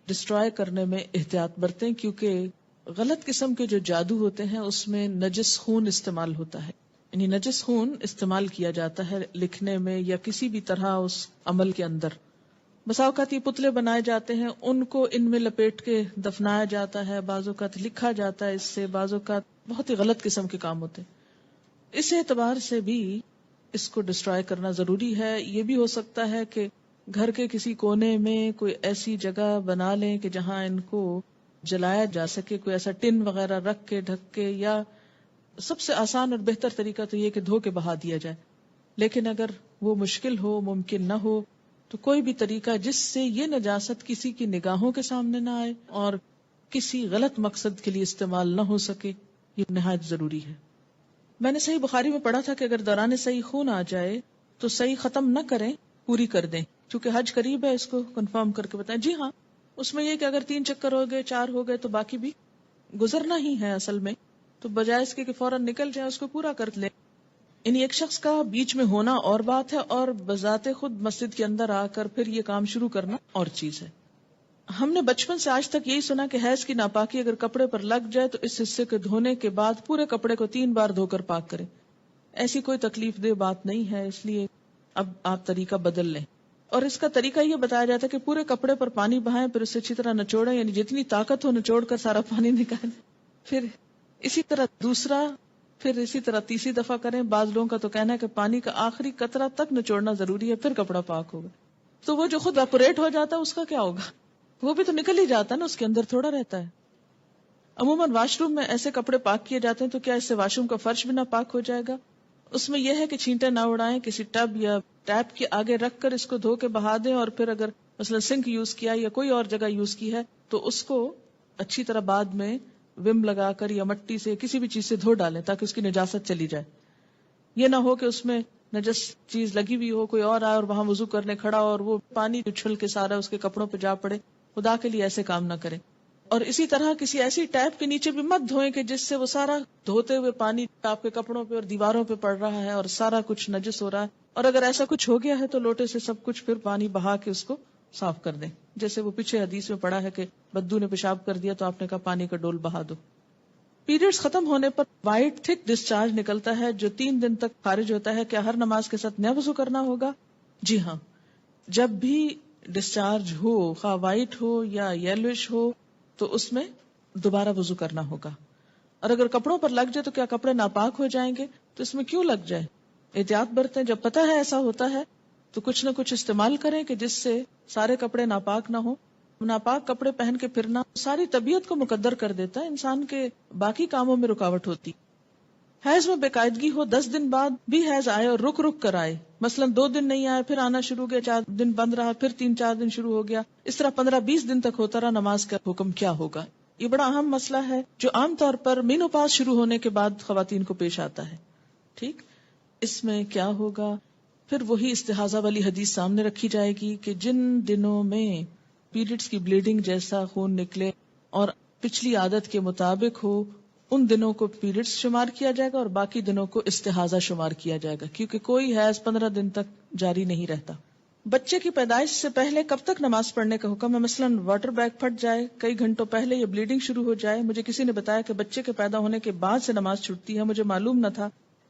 ڈسٹرائے کرنے میں احتیاط برتیں، کیونکہ غلط قسم کے جو جادو ہوتے ہیں اس میں نجس خون استعمال ہوتا ہے. یعنی نجس خون استعمال کیا جاتا ہے لکھنے میں یا کسی بھی طرح اس عمل کے اندر. بسا اوقات یہ پتلے بنائے جاتے ہیں، ان کو ان میں لپیٹ کے دفنایا جاتا ہے، بعض اوقات لکھا جاتا ہے اس سے، بعض اوقات بہت ہی غلط قسم کے کام ہوتے ہیں. اس اعتبار سے بھی اس کو ڈسٹرائے کرنا ضروری ہے. یہ بھی ہو سکتا ہے کہ گھر کے کسی کونے میں کوئی ایسی جگہ بنا لیں کہ جہاں ان کو جلایا جا سکے، کوئی ایسا ٹن وغیرہ رکھ کے ڈھک کے، یا سب سے آسان اور بہتر طریقہ تو یہ کہ دھو کے بہا دیا جائے. لیکن اگر وہ مشکل ہو، ممکن نہ ہو، تو کوئی بھی طریقہ جس سے یہ نجاست کسی کی نگاہوں کے سامنے نہ آئے اور کسی غلط مقصد کے لیے استعمال نہ ہو سکے، یہ نہایت ضروری ہے. میں نے صحیح بخاری میں پڑھا تھا کہ اگر دوران صحیح خون آ جائے تو صحیح ختم نہ کریں، پوری کر دیں، کیونکہ حج قریب ہے. اس کو کنفرم کر کے بتائیں. جی ہاں، اس میں یہ کہ اگر 3 چکر ہو گئے، 4 ہو گئے تو باقی بھی گزرنا ہی ہے اصل میں، تو بجائے اس کے کہ فوراً نکل جائے اس کو پورا کر لیں. یعنی ایک شخص کا بیچ میں ہونا اور بات ہے، اور بذات خود مسجد کے اندر آ کر پھر یہ کام شروع کرنا اور چیز ہے. ہم نے بچپن سے آج تک یہی سنا کہ حیض کی ناپاکی اگر کپڑے پر لگ جائے تو اس حصے کے دھونے کے بعد پورے کپڑے کو 3 بار دھو کر پاک کریں. ایسی کوئی تکلیف دہ بات نہیں ہے، اس لیے اب آپ طریقہ بدل لیں. اور اس کا طریقہ یہ بتایا جاتا ہے کہ پورے کپڑے پر پانی بہائیں، پھر اسے اچھی طرح نچوڑیں، یعنی جتنی طاقت ہو نچوڑ کر سارا پانی نکالیں، پھر اسی طرح دوسرا، پھر اسی طرح تیسری دفعہ کریں. بعض لوگوں کا تو کہنا ہے کہ پانی کا آخری قطرہ تک نچوڑنا ضروری ہے، پھر کپڑا پاک ہوگا. تو وہ جو خود اپریٹ ہو جاتا ہے اس کا کیا ہوگا؟ وہ بھی تو نکل ہی جاتا ہے نا، اس کے اندر تھوڑا رہتا ہے. عموماً واش روم میں ایسے کپڑے پاک کیے جاتے ہیں، تو کیا اس سے واش روم کا فرش بھی نہ پاک ہو جائے گا؟ اس میں یہ ہے کہ چھینٹے نہ اڑائیں، کسی ٹب یا ٹیپ کے آگے رکھ کر اس کو دھو کے بہا دیں، اور پھر اگر مثلا سنک یوز کیا یا کوئی اور جگہ یوز کی ہے تو اس کو اچھی طرح بعد میں وم لگا کر یا مٹی سے کسی بھی چیز سے دھو ڈالیں تاکہ اس کی نجاست چلی جائے. یہ نہ ہو کہ اس میں نجس چیز لگی ہوئی ہو، کوئی اور آئے اور وہاں وضو کرنے کھڑا اور وہ پانی اچھل کے سارا اس کے کپڑوں پہ جا پڑے. خدا کے لیے ایسے کام نہ کریں. اور اسی طرح کسی ایسی ٹیپ کے نیچے بھی مت دھوئیں کہ جس سے وہ سارا دھوتے ہوئے پانی آپ کے کپڑوں پہ اور دیواروں پہ پڑ رہا ہے اور سارا کچھ نجس ہو رہا ہے. اور اگر ایسا کچھ ہو گیا ہے تو لوٹے سے سب کچھ پھر پانی بہا کے اس کو صاف کر دیں. جیسے وہ پیچھے حدیث میں پڑھا ہے کہ بدو نے پیشاب کر دیا تو آپ نے کہا پانی کا ڈول بہا دو. پیریڈز ختم ہونے پر وائٹ تھک ڈسچارج نکلتا ہے جو 3 دن تک خارج ہوتا ہے. کیا ہر نماز کے ساتھ نیا وضو کرنا ہوگا؟ جی ہاں، جب بھی ڈسچارج ہو، خواہ وائٹ ہو یا یلوش ہو، تو اس میں دوبارہ وضو کرنا ہوگا. اور اگر کپڑوں پر لگ جائے تو کیا کپڑے ناپاک ہو جائیں گے؟ تو اس میں کیوں لگ جائے؟ احتیاط برتیں. جب پتہ ہے ایسا ہوتا ہے تو کچھ نہ کچھ استعمال کریں کہ جس سے سارے کپڑے ناپاک نہ ہو. ناپاک کپڑے پہن کے پھرنا ساری طبیعت کو مقدر کر دیتا ہے، انسان کے باقی کاموں میں رکاوٹ ہوتی. حیض میں بے قاعدگی ہو، 10 دن بعد بھی حیض آئے اور رک رک کر آئے، مثلا 2 دن نہیں آئے پھر آنا شروع ہو گیا، 4 دن بند رہا پھر 3-4 دن شروع ہو گیا، اس طرح 15-20 دن تک ہوتا رہا، نماز کا حکم کیا ہوگا؟ یہ بڑا اہم مسئلہ ہے جو عام طور پر مینوپاز شروع ہونے کے بعد خواتین کو پیش آتا ہے. ٹھیک، اس میں کیا ہوگا؟ پھر وہی استحاضہ والی حدیث سامنے رکھی جائے گی کہ جن دنوں میں پیریڈز کی بلیڈنگ جیسا خون نکلے اور پچھلی عادت کے مطابق ہو، ان دنوں کو پیریڈز شمار کیا جائے گا اور باقی دنوں کو استحاضہ شمار کیا جائے گا، کیونکہ کوئی حیض 15 دن تک جاری نہیں رہتا۔ بچے کی پیدائش سے پہلے کب تک نماز پڑھنے کا حکم ہے؟ مثلاً واٹر بیگ پھٹ جائے کئی گھنٹوں پہلے یا بلیڈنگ شروع ہو جائے۔ مجھے کسی نے بتایا کہ بچے کے پیدا ہونے کے بعد سے نماز چھوٹتی ہے، مجھے معلوم نہ تھا،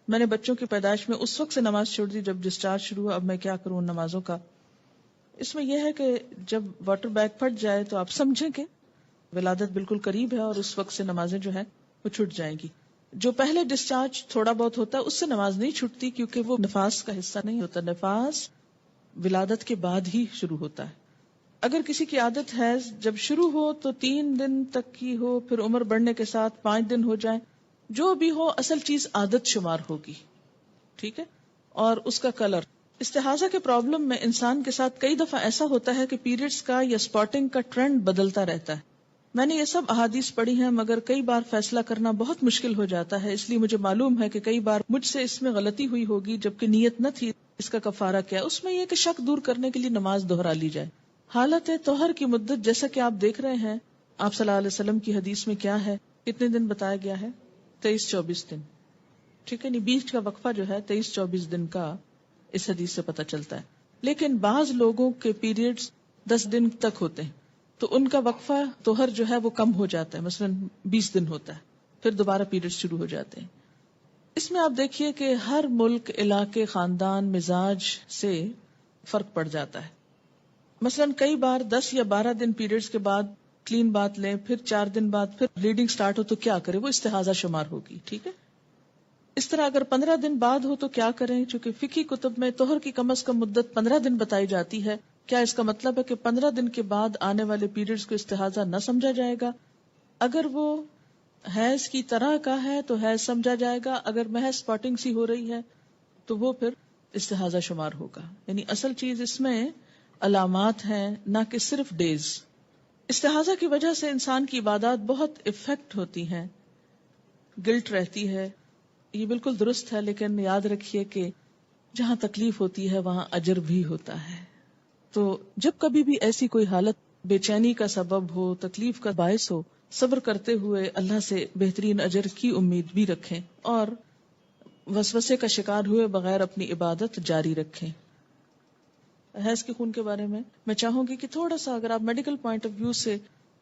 میں نے بچوں کی پیدائش میں اس وقت سے نماز چھوڑ دی جب ڈسچارج شروع ہوا، اب میں کیا کروں ان نمازوں کا؟ اس میں یہ ہے کہ جب واٹر بیگ پھٹ جائے تو آپ سمجھیں کہ ولادت بالکل قریب ہے اور اس وقت سے نمازیں جو ہیں وہ چھوٹ جائیں گی۔ جو پہلے ڈسچارج تھوڑا بہت ہوتا ہے اس سے نماز نہیں چھوٹتی، کیونکہ وہ نفاس کا حصہ نہیں ہوتا، نفاس ولادت کے بعد ہی شروع ہوتا ہے۔ اگر کسی کی عادت ہے جب شروع ہو تو 3 دن تک کی ہو، پھر عمر بڑھنے کے ساتھ 5 دن ہو جائیں، جو بھی ہو اصل چیز عادت شمار ہوگی، ٹھیک ہے؟ اور اس کا کلر، استحاضہ کے پرابلم میں انسان کے ساتھ کئی دفعہ ایسا ہوتا ہے کہ پیریڈز کا یا سپاٹنگ کا ٹرینڈ بدلتا رہتا ہے۔ میں نے یہ سب احادیث پڑھی ہیں مگر کئی بار فیصلہ کرنا بہت مشکل ہو جاتا ہے، اس لیے مجھے معلوم ہے کہ کئی بار مجھ سے اس میں غلطی ہوئی ہوگی جبکہ نیت نہ تھی۔ اس کا کفارہ کیا ہے؟ اس میں یہ کہ شک دور کرنے کے لیے نماز دہرا لی جائے۔ حالت طہر کی مدت جیسا کہ آپ دیکھ رہے ہیں، آپ صلی اللہ علیہ وسلم کی حدیث میں کیا ہے، کتنے دن بتایا گیا ہے؟ 23-24 دن، ٹھیک ہے؟ نہیں، بیچ کا وقفہ جو ہے 23-24 دن کا اس حدیث سے پتہ چلتا ہے۔ لیکن بعض لوگوں کے پیریڈز 10 دن تک ہوتے ہیں تو ان کا وقفہ طہر جو ہے وہ کم ہو جاتا ہے، مثلا 20 دن ہوتا ہے، پھر دوبارہ پیریڈ شروع ہو جاتے ہیں۔ اس میں آپ دیکھیے کہ ہر ملک، علاقے، خاندان، مزاج سے فرق پڑ جاتا ہے۔ مثلا کئی بار 10 یا 12 دن پیریڈز کے بعد کلین بات لیں، پھر 4 دن بعد پھر بلیڈنگ سٹارٹ ہو تو کیا کرے؟ وہ استحاضہ شمار ہوگی، ٹھیک ہے؟ اس طرح اگر 15 دن بعد ہو تو کیا کریں؟ چونکہ فقہی کتب میں طہر کی کم از کم مدت 15 دن بتائی جاتی ہے۔ کیا اس کا مطلب ہے کہ 15 دن کے بعد آنے والے پیریڈز کو استحاضہ نہ سمجھا جائے گا؟ اگر وہ حیض کی طرح کا ہے تو حیض سمجھا جائے گا، اگر محض سپاٹنگ سی ہو رہی ہے تو وہ پھر استحاضہ شمار ہوگا۔ یعنی اصل چیز اس میں علامات ہیں، نہ کہ صرف ڈیز۔ استحاضہ کی وجہ سے انسان کی عبادات بہت افیکٹ ہوتی ہیں، گلٹ رہتی ہے، یہ بالکل درست ہے، لیکن یاد رکھیے کہ جہاں تکلیف ہوتی ہے وہاں اجر بھی ہوتا ہے۔ تو جب کبھی بھی ایسی کوئی حالت بے چینی کا سبب ہو، تکلیف کا باعث ہو، صبر کرتے ہوئے اللہ سے بہترین اجر کی امید بھی رکھیں اور وسوسے کا شکار ہوئے بغیر اپنی عبادت جاری رکھیں۔ حیض کے خون کے بارے میں چاہوں گی کہ تھوڑا سا اگر آپ میڈیکل پوائنٹ آف ویو سے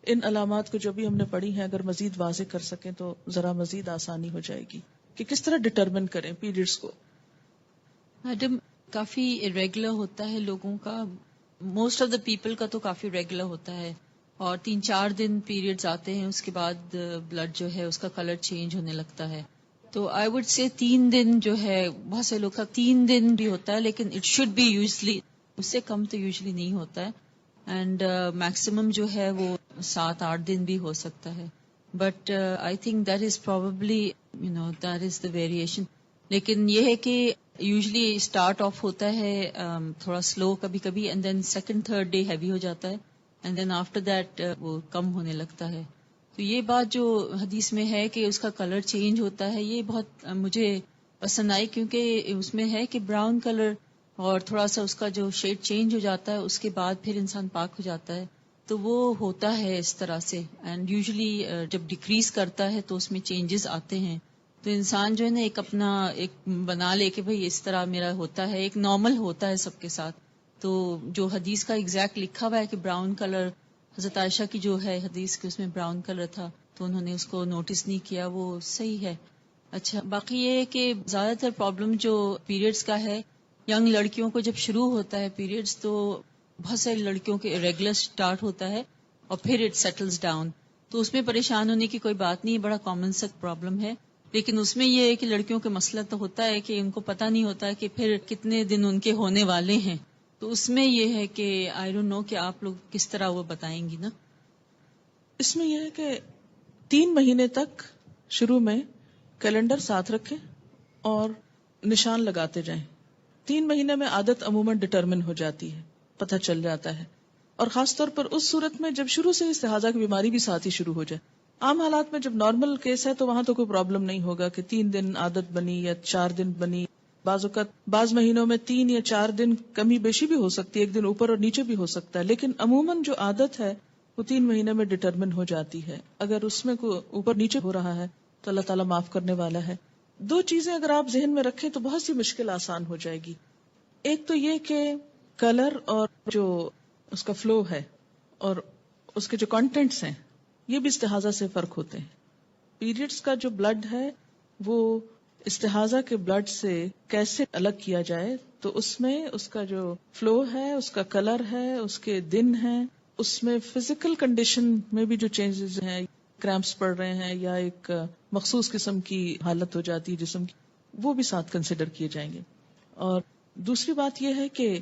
ان علامات کو جو بھی ہم نے پڑھی ہیں اگر مزید واضح کر سکیں تو ذرا مزید آسانی ہو جائے گی کہ کس طرح ڈٹرمن کریں پیریڈز کو۔ میڈم، کافی ریگولر ہوتا ہے لوگوں کا، موسٹ آف دا پیپل کا تو کافی ریگولر ہوتا ہے، اور 3-4 دن پیریڈز آتے ہیں، اس کے بعد بلڈ جو ہے اس کا کلر چینج ہونے لگتا ہے۔ تو آئی وڈ سے 3 دن جو ہے، بہت سے لوگ کا 3 دن بھی ہوتا ہے، لیکن اٹ شوڈ بی یوزلی، اس سے کم تو یوزلی نہیں ہوتا ہے، اینڈ میکسیمم جو ہے وہ 7-8 دن بھی ہو سکتا ہے، but I think that is probably that is the variation. لیکن یہ ہے کہ یوزلی اسٹارٹ آف ہوتا ہے تھوڑا سلو کبھی کبھی، and then 2nd-3rd day heavy ہو جاتا ہے، اینڈ دین آفٹر دیٹ وہ کم ہونے لگتا ہے۔ تو یہ بات جو حدیث میں ہے کہ اس کا کلر چینج ہوتا ہے، یہ بہت مجھے پسند آئی، کیونکہ اس میں ہے کہ براؤن کلر اور تھوڑا سا اس کا جو شیڈ چینج ہو جاتا ہے اس کے بعد پھر انسان پاک ہو جاتا ہے، تو وہ ہوتا ہے اس طرح سے، اینڈ یوزلی جب ڈیکریز کرتا ہے تو اس میں چینجز آتے ہیں، تو انسان جو ہے نا ایک اپنا ایک بنا لے کہ بھئی اس طرح میرا ہوتا ہے، ایک نارمل ہوتا ہے سب کے ساتھ۔ تو جو حدیث کا ایگزیکٹ لکھا ہوا ہے کہ براؤن کلر، حضرت عائشہ کی جو ہے حدیث کہ اس میں براؤن کلر تھا تو انہوں نے اس کو نوٹس نہیں کیا، وہ صحیح ہے۔ اچھا، باقی یہ ہے کہ زیادہ تر پرابلم جو پیریڈز کا ہے، ینگ لڑکیوں کو جب شروع ہوتا ہے پیریڈز تو بہت ساری لڑکیوں کے ریگولر سٹارٹ ہوتا ہے اور پھر اٹ سیٹلز ڈاؤن، تو اس میں پریشان ہونے کی کوئی بات نہیں، بڑا کامن سا پرابلم ہے، لیکن اس میں یہ ہے کہ لڑکیوں کے مسئلہ تو ہوتا ہے کہ ان کو پتہ نہیں ہوتا کہ پھر کتنے دن ان کے ہونے والے ہیں، تو اس میں یہ ہے کہ آئی ڈونٹ نو کہ آپ لوگ کس طرح وہ بتائیں گی نا۔ اس میں یہ ہے کہ 3 مہینے تک شروع میں کیلنڈر ساتھ رکھیں اور نشان لگاتے جائیں۔ 3 مہینے میں عادت عموماً ڈٹرمن ہو جاتی ہے، پتہ چل جاتا ہے، اور خاص طور پر اس صورت میں جب شروع سے استحاضہ کی بیماری بھی ساتھ ہی شروع ہو جائے۔ عام حالات میں جب نارمل کیس ہے تو وہاں تو کوئی پرابلم نہیں ہوگا کہ 3 دن عادت بنی یا 4 دن بنی بعض اوقات بعض مہینوں میں 3 یا 4 دن کمی بیشی بھی ہو سکتی ہے، ایک دن اوپر اور نیچے بھی ہو سکتا ہے، لیکن عموماً جو عادت ہے وہ 3 مہینے میں ڈٹرمن ہو جاتی ہے. اگر اس میں کوئی اوپر نیچے ہو رہا ہے تو اللہ تعالیٰ معاف کرنے والا ہے. 2 چیزیں اگر آپ ذہن میں رکھیں تو بہت سی مشکل آسان ہو جائے گی. ایک تو یہ کہ کلر اور جو اس کا فلو ہے اور اس کے جو کانٹینٹس ہیں یہ بھی استحاضہ سے فرق ہوتے ہیں. پیریڈز کا جو بلڈ ہے وہ استحاضہ کے بلڈ سے کیسے الگ کیا جائے، تو اس میں اس کا جو فلو ہے، اس کا کلر ہے، اس کے دن ہیں، اس میں فزیکل کنڈیشن میں بھی جو چینجز ہیں، کریمپس پڑ رہے ہیں یا ایک مخصوص قسم کی حالت ہو جاتی ہے جسم کی، وہ بھی ساتھ کنسیڈر کیے جائیں گے. اور دوسری بات یہ ہے کہ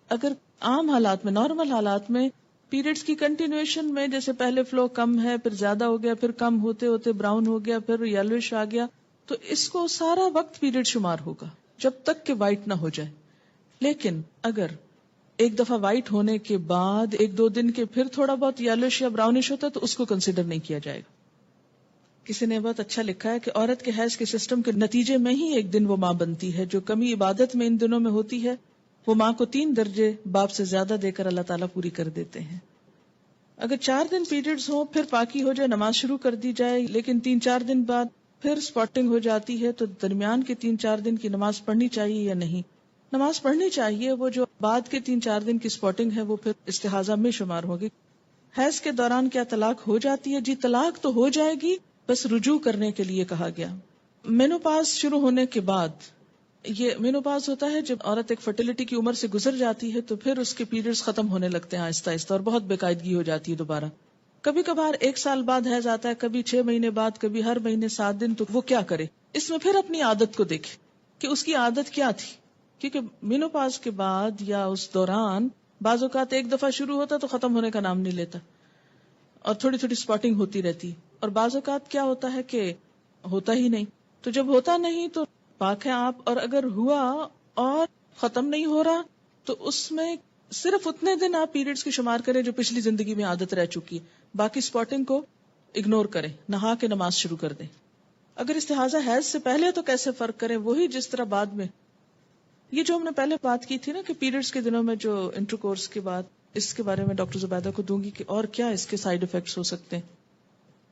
اگر عام حالات میں، نارمل حالات میں پیریڈز کی کنٹینویشن میں جیسے پہلے فلو کم ہے، پھر زیادہ ہو گیا، پھر کم ہوتے ہوتے براؤن ہو گیا، پھر یلوش آ گیا، تو اس کو سارا وقت پیریڈ شمار ہوگا جب تک کہ وائٹ نہ ہو جائے. لیکن اگر ایک دفعہ وائٹ ہونے کے بعد 1-2 دن کے پھر تھوڑا بہت یلوش یا براؤنش ہوتا ہے تو اس کو کنسیڈر نہیں کیا جائے گا. کسی نے بہت اچھا لکھا ہے کہ عورت کے حیض کے سسٹم کے نتیجے میں ہی ایک دن وہ ماں بنتی ہے. جو کمی عبادت میں ان دنوں میں ہوتی ہے وہ ماں کو 3 درجے باپ سے زیادہ دے کر اللہ تعالیٰ پوری کر دیتے ہیں. اگر 4 دن پیریڈز ہوں پھر پاکی ہو جائے، نماز شروع کر دی جائے، لیکن 3-4 دن بعد پھر سپاٹنگ ہو جاتی ہے تو درمیان کے 3-4 دن کی نماز پڑھنی چاہیے یا نہیں؟ نماز پڑھنی چاہیے. وہ جو بعد کے 3-4 دن کی سپاٹنگ ہے وہ پھر استحاضہ میں شمار ہوگی. حیض کے دوران کیا طلاق ہو جاتی ہے؟ جی طلاق تو ہو جائے گی، بس رجوع کرنے کے لیے کہا گیا. مینوپاز شروع ہونے کے بعد، یہ مینوپاز ہوتا ہے جب عورت ایک فرٹیلٹی کی عمر سے گزر جاتی ہے تو پھر اس کے پیریڈز ختم ہونے لگتے ہیں آہستہ آہستہ اور بہت بے قاعدگی ہو جاتی ہے دوبارہ. کبھی کبھار 1 سال بعد حیض آتا ہے، کبھی 6 مہینے بعد، کبھی ہر مہینے 7 دن. تو وہ کیا کرے؟ اس میں پھر اپنی عادت کو دیکھے کہ اس کی عادت کیا تھی، کیونکہ مینوپاز کے بعد یا اس دوران بعض اوقات ایک دفعہ شروع ہوتا تو ختم ہونے کا نام نہیں لیتا اور تھوڑی تھوڑی سپاٹنگ ہوتی رہتی، اور بعض اوقات کیا ہوتا ہے کہ ہوتا ہی نہیں. تو جب ہوتا نہیں تو پاک ہے آپ، اور اگر ہوا اور ختم نہیں ہو رہا تو اس میں صرف اتنے دن آپ پیریڈز کی شمار کریں جو پچھلی زندگی میں عادت رہ چکی ہے، باقی سپاٹنگ کو اگنور کریں، نہا کے نماز شروع کر دیں. اگر استحاضہ حیض سے پہلے تو کیسے فرق کریں؟ وہی جس طرح بعد میں. یہ جو ہم نے پہلے بات کی تھی نا کہ پیریڈز کے دنوں میں جو انٹرکورس کے بعد، اس کے بارے میں ڈاکٹر زبیدہ کو دوں گی کہ اور کیا اس کے سائیڈ ایفیکٹس ہو سکتے ہیں.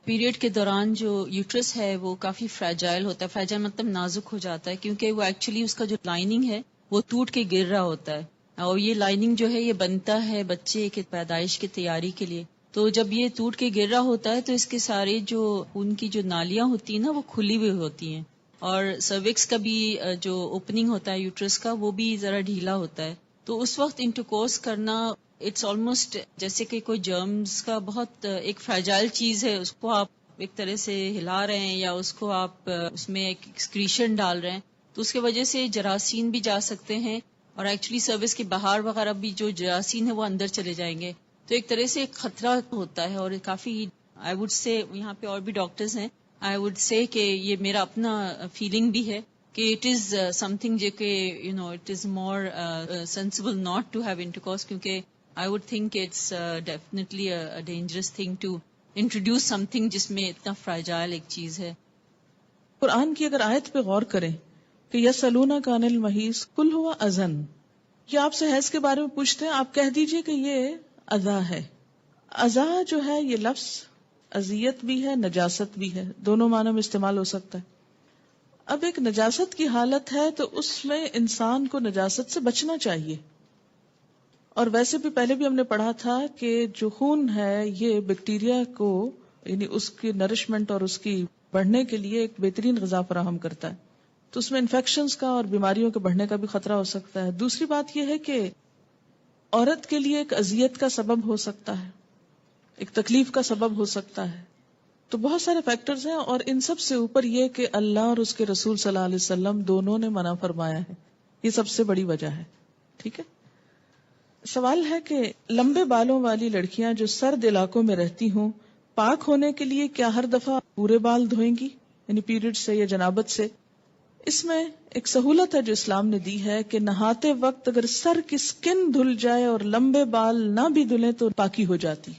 پیریڈ کے دوران جو یوٹرس ہے وہ کافی فریجائل ہوتا ہے. فریجائل مطلب نازک ہو جاتا ہے، کیونکہ وہ ایکچولی اس کا جو لائننگ ہے وہ ٹوٹ کے گر رہا ہوتا ہے، اور یہ لائننگ جو ہے یہ بنتا ہے بچے کے پیدائش کی تیاری کے لیے. تو جب یہ ٹوٹ کے گر رہا ہوتا ہے تو اس کے سارے جو خون کی جو نالیاں ہوتی ہیں نا وہ کھلی ہوئی ہوتی ہیں، اور سروکس کا بھی جو اوپننگ ہوتا ہے یوٹرس کا وہ بھی ذرا ڈھیلا ہوتا ہے. تو اس وقت انٹرکورس کرنا اٹس آلموسٹ جیسے کہ کوئی جرمز کا بہت ایک فریجائل چیز ہے، اس کو آپ ایک طرح سے ہلا رہے ہیں یا اس کو آپ اس میں ایک ایکسکریشن ڈال رہے ہیں، تو اس کی وجہ سے جراثیم بھی جا سکتے ہیں، اور ایکچولی سروس کے باہر وغیرہ بھی جو جراثیم ہے وہ اندر چلے جائیں گے. تو ایک طرح سے ایک خطرہ ہوتا ہے، اور کافی آئی وڈ سے یہاں پہ اور بھی ڈاکٹرز ہیں، آئی وڈ سے کہ یہ میرا اپنا فیلنگ بھی ہے کہ اٹ از سم تھنگ جو کہ it is more sensible not to have intercourse, کیونکہ I would think it's definitely a dangerous thing to introduce something جس میں اتنا fragile ایک چیز ہے. قرآن کی اگر آیت پہ غور کریں کہ یسألونک عن المحیض قل هو اذن، یہ آپ سے حیض کے بارے میں پوچھتے ہیں، آپ کہہ دیجئے کہ یہ اذا ہے. اذا جو ہے یہ لفظ اذیت بھی ہے، نجاست بھی ہے، دونوں معنوں میں استعمال ہو سکتا ہے. اب ایک نجاست کی حالت ہے تو اس میں انسان کو نجاست سے بچنا چاہیے. اور ویسے بھی پہلے بھی ہم نے پڑھا تھا کہ جو خون ہے یہ بیکٹیریا کو، یعنی اس کی نرشمنٹ اور اس کی بڑھنے کے لیے ایک بہترین غذا فراہم کرتا ہے، تو اس میں انفیکشنز کا اور بیماریوں کے بڑھنے کا بھی خطرہ ہو سکتا ہے. دوسری بات یہ ہے کہ عورت کے لیے ایک اذیت کا سبب ہو سکتا ہے، ایک تکلیف کا سبب ہو سکتا ہے. تو بہت سارے فیکٹرز ہیں، اور ان سب سے اوپر یہ کہ اللہ اور اس کے رسول صلی اللہ علیہ وسلم دونوں نے منع فرمایا ہے، یہ سب سے بڑی وجہ ہے. ٹھیک ہے. سوال ہے کہ لمبے بالوں والی لڑکیاں جو سرد علاقوں میں رہتی ہوں، پاک ہونے کے لیے کیا ہر دفعہ پورے بال دھوئیں گی، یعنی پیریڈ سے یا جنابت سے؟ اس میں ایک سہولت ہے جو اسلام نے دی ہے کہ نہاتے وقت اگر سر کی سکن دھل جائے اور لمبے بال نہ بھی دھلیں تو پاکی ہو جاتی.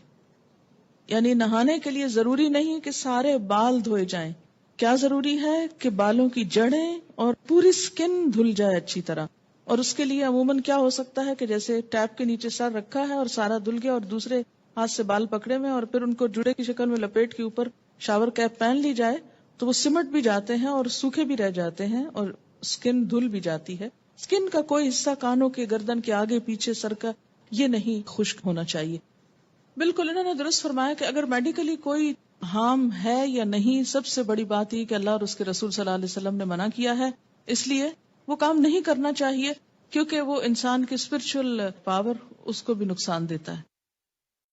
یعنی نہانے کے لیے ضروری نہیں کہ سارے بال دھوئے جائیں، کیا ضروری ہے کہ بالوں کی جڑیں اور پوری سکن دھل جائے اچھی طرح. اور اس کے لیے عموماً کیا ہو سکتا ہے کہ جیسے ٹیپ کے نیچے سر رکھا ہے اور سارا دھل گیا اور دوسرے ہاتھ سے بال پکڑے میں اور پھر ان کو جڑے کی شکل میں لپیٹ کے اوپر شاور کیپ پہن لی جائے تو وہ سمٹ بھی جاتے ہیں اور سوکھے بھی رہ جاتے ہیں اور سکن دھل بھی جاتی ہے. سکن کا کوئی حصہ کانوں کے گردن کے آگے پیچھے سر کا یہ نہیں خشک ہونا چاہیے. بالکل انہوں نے درست فرمایا کہ اگر میڈیکلی کوئی ہارم ہے یا نہیں، سب سے بڑی بات یہ کہ اللہ اور اس کے رسول صلی اللہ علیہ وسلم نے منع کیا ہے، اس لیے وہ کام نہیں کرنا چاہیے کیونکہ وہ انسان کی اسپرچل پاور اس کو بھی نقصان دیتا ہے.